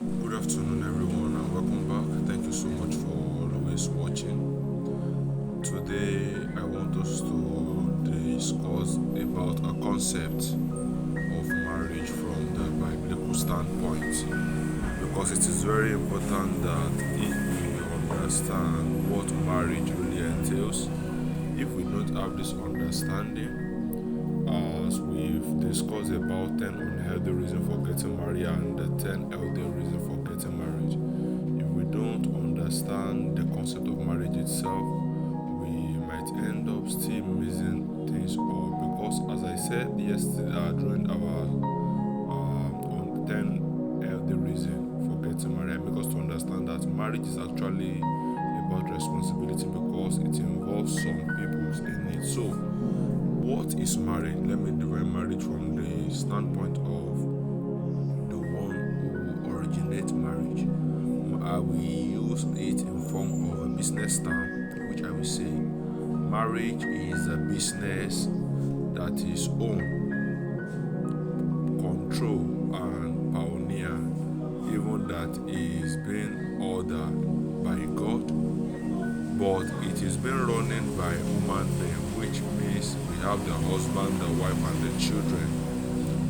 Good afternoon, everyone, and welcome back. Thank you so much for always watching. Today, I want us to discuss about a concept of marriage from the biblical standpoint because it is very important that if we understand what marriage really entails, if we don't have this understanding, as we've discussed about 10 unhealthy reasons for getting married and the 10 healthy reasons for getting married. If we don't understand the concept of marriage itself, we might end up still missing things up because, as I said yesterday during our on 10 healthy reasons for getting married, I make us to understand that marriage is actually about responsibility because it involves some people's in it. So, what is marriage? Let me define marriage from the standpoint of the one who originates marriage. We use it in form of a business term, which I will say marriage is a business that is owned, control, and pioneer, even that is being ordered by God, but it is being running by human being, which means we have the husband, the wife, and the children.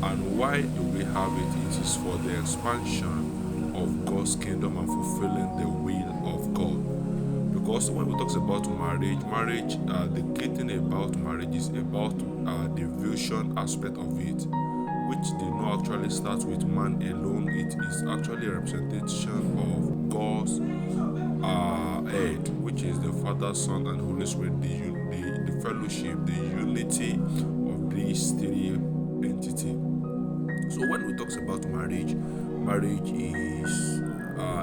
And why do we have it? It is for the expansion of God's kingdom and fulfilling the will of God. Because when we talk about marriage, the key thing about marriage is about the vision aspect of it, which did not actually start with man alone. It is actually a representation of God's head, which is the Father, Son, and Holy Spirit, the fellowship, the unity of these three entities. So when we talk about marriage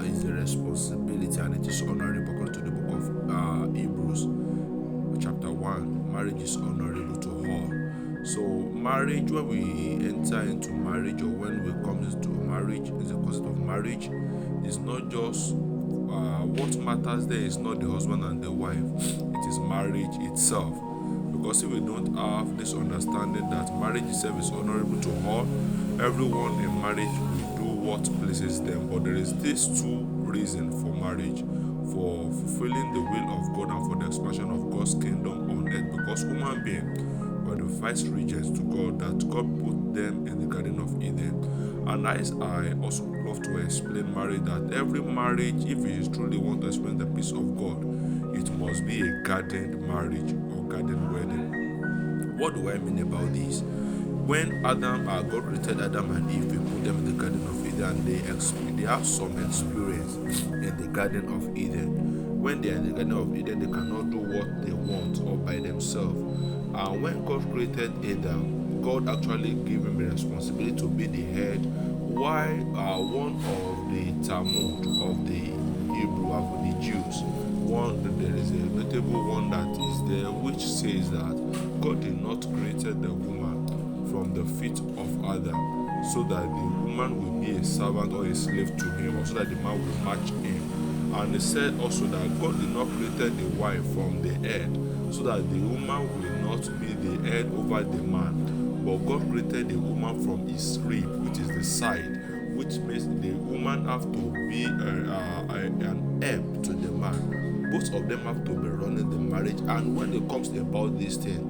is a responsibility and it is honorable according to the book of Hebrews chapter 1. Marriage is honorable to all. So marriage, when we enter into marriage or when we come into marriage, is the concept of marriage is not just what matters there is not the husband and the wife, it is marriage itself. Because if we don't have this understanding that marriage itself is honorable to all, everyone in marriage will do what pleases them. But there is these two reasons for marriage: for fulfilling the will of God and for the expansion of God's kingdom on earth. Because human beings were the first regents to God, that God put them in the Garden of Eden. And as I also love to explain marriage, that every marriage, if it truly want to experience the peace of God, it must be a garden marriage or garden wedding. What do I mean about this? When God created Adam and Eve, He put them in the Garden of Eden, and they have some experience in the Garden of Eden. When they are in the Garden of Eden, they cannot do what they want all by themselves. And when God created Adam, God actually gave him a responsibility to be the head. Why one of the Talmud of the Hebrew of the Jews, there is a notable one that is there which says that God did not created the woman from the feet of Adam so that the woman will be a servant or a slave to him, or so that the man will match him. And he said also that God did not created the wife from the head so that the woman will not be the head over the man, but God created the woman from his rib, which is the side, which means the woman have to be an help to the man. Both of them have to be running the marriage. And when it comes about this thing,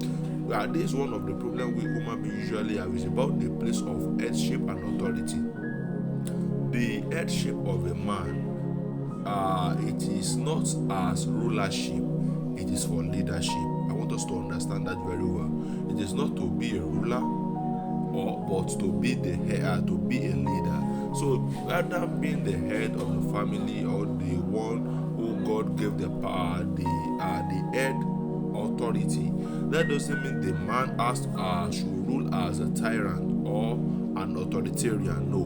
this is one of the problems we human beings usually have, is about the place of headship and authority. The headship of a man, it is not as rulership, it is for leadership. I want us to understand that very well. It is not to be a ruler, but to be the head, to be a leader. So rather being the head of the family or the one who God gave the power, the head authority, that doesn't mean the man should rule as a tyrant or an authoritarian. No,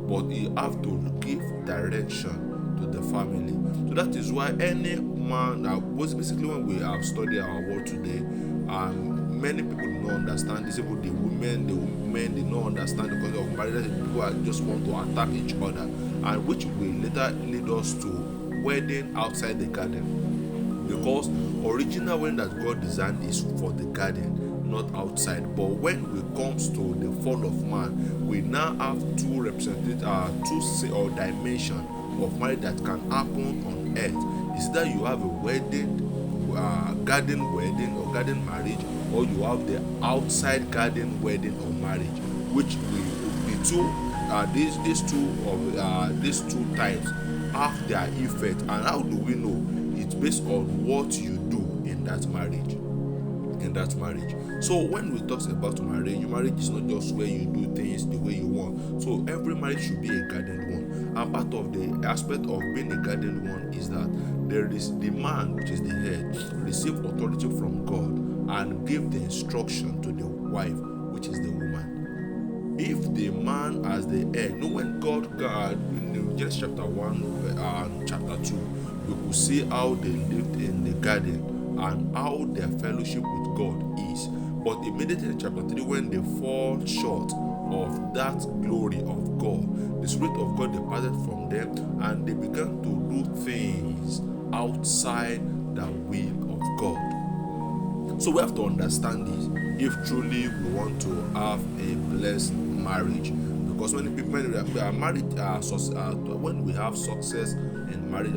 but he have to give direction to the family. So that is why any man, basically when we have studied our world today, many people do not understand this. Even the women do not understand the concept of marriage. People just want to attack each other, and which will later lead us to wedding outside the garden. Because original wedding that God designed is for the garden, not outside. But when it comes to the fall of man, we now have two representative, or dimension of marriage that can happen on earth. Is that you have a wedding, garden wedding or garden marriage, or you have the outside garden wedding or marriage, which the two these two types have their effect. And how do we know? It's based on what you do in that marriage. So when we talk about marriage is not just where you do things the way you want. So every marriage should be a guarded one. And part of the aspect of being a guarded one is that there is the man, which is the head, receive authority from God and give the instruction to the wife, which is the woman. If the man as the head, when God in Genesis chapter 1 and chapter 2, we could see how they lived in the garden and how their fellowship with God is. But immediately in chapter 3, when they fall short of that glory of God, the Spirit of God departed from them and they began to do things outside the will of God. So we have to understand this if truly we want to have a blessed marriage. Because when we are married, when we have success in marriage,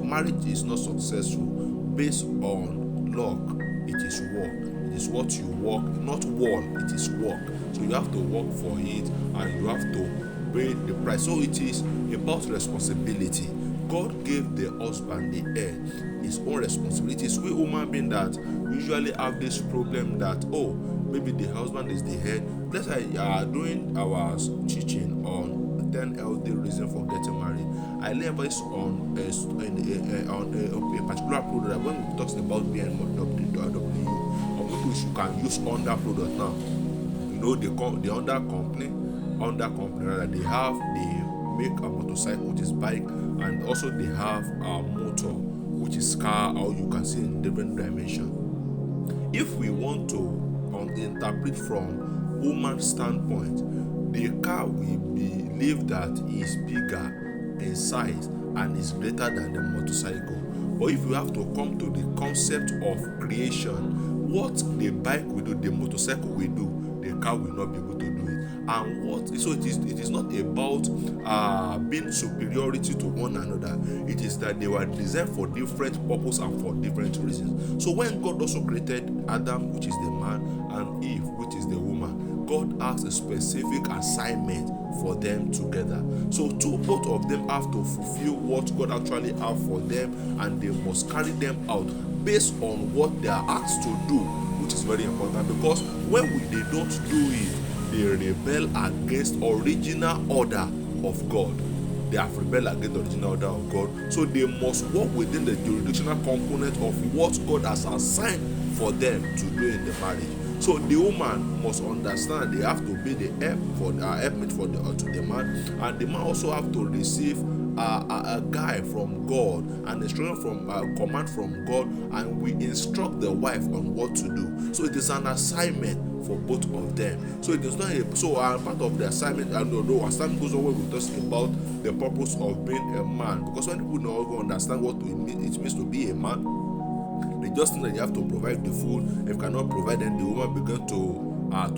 marriage is not successful based on luck. It is work. It is what you work, not won. It is work. So you have to work for it, and you have to pay the price. So it is about responsibility. God gave the husband, the head, his own responsibility. It's we human beings that usually have this problem that maybe the husband is the head. Let's say doing our teaching on 10 healthy reasons for getting married, I lay emphasis on a particular product that when we talk about BMW, or maybe we can use Honda product now. The Honda company rather, they make a motorcycle, which is bike, and also they have a motor, which is car, or you can see in different dimension. If we want to interpret from woman's standpoint, the car we believe that is bigger in size and is greater than the motorcycle. But if you have to come to the concept of creation, what the bike will do, the motorcycle will do, the car will not be able to do it. And so it is not about being superiority to one another. It is that they were designed for different purpose and for different reasons. So when God also created Adam, which is the man, and Eve, which is the woman, God has a specific assignment for them together. So both of them have to fulfill what God actually have for them, and they must carry them out based on what they are asked to do, which is very important. Because when they don't do it, they rebel against original order of God. They have rebelled against the original order of God. So they must work within the jurisdictional component of what God has assigned for them to do in the marriage. So the woman must understand they have to be the helpmate to the man, and the man also have to receive a guide from God, an instruction from command from God, and we instruct the wife on what to do. So it is an assignment for both of them. So it is not part of the assignment. And although assignment goes on when we talk about the purpose of being a man, because when people don't understand what it means to be a man, they just think that you have to provide the food. If you cannot provide, then the woman begin to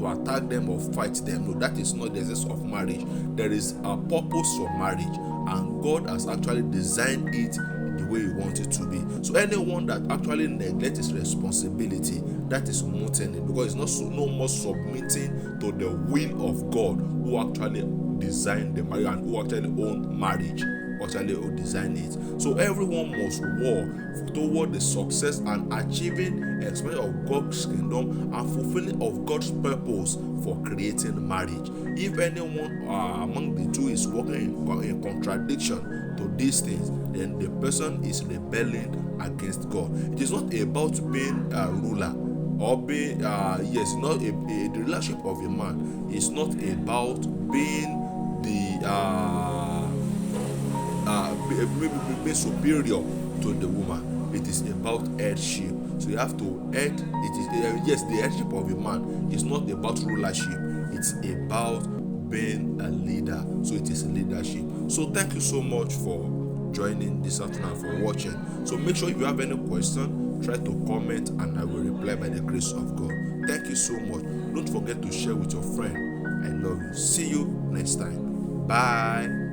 attack them or fight them. No, that is not the essence of marriage. There is a purpose for marriage, and God has actually designed it the way He wants it to be. So anyone that actually neglects his responsibility, that is mutiny, because it's no more submitting to the will of God, who actually designed the marriage and who actually own marriage, actually design it. So everyone must work toward the success and achieving expansion of God's kingdom and fulfilling of God's purpose for creating marriage. If anyone among the two is working in contradiction to these things, then the person is rebelling against God. It is not about being a ruler or being not the relationship of a man. It's not about being being superior to the woman. It is about headship. So you have to head. It is the headship of a man is not about rulership. It's about being a leader. So it is leadership. So thank you so much for joining this afternoon and for watching. So make sure if you have any question, try to comment and I will reply by the grace of God. Thank you so much. Don't forget to share with your friend. I love you. See you next time. Bye.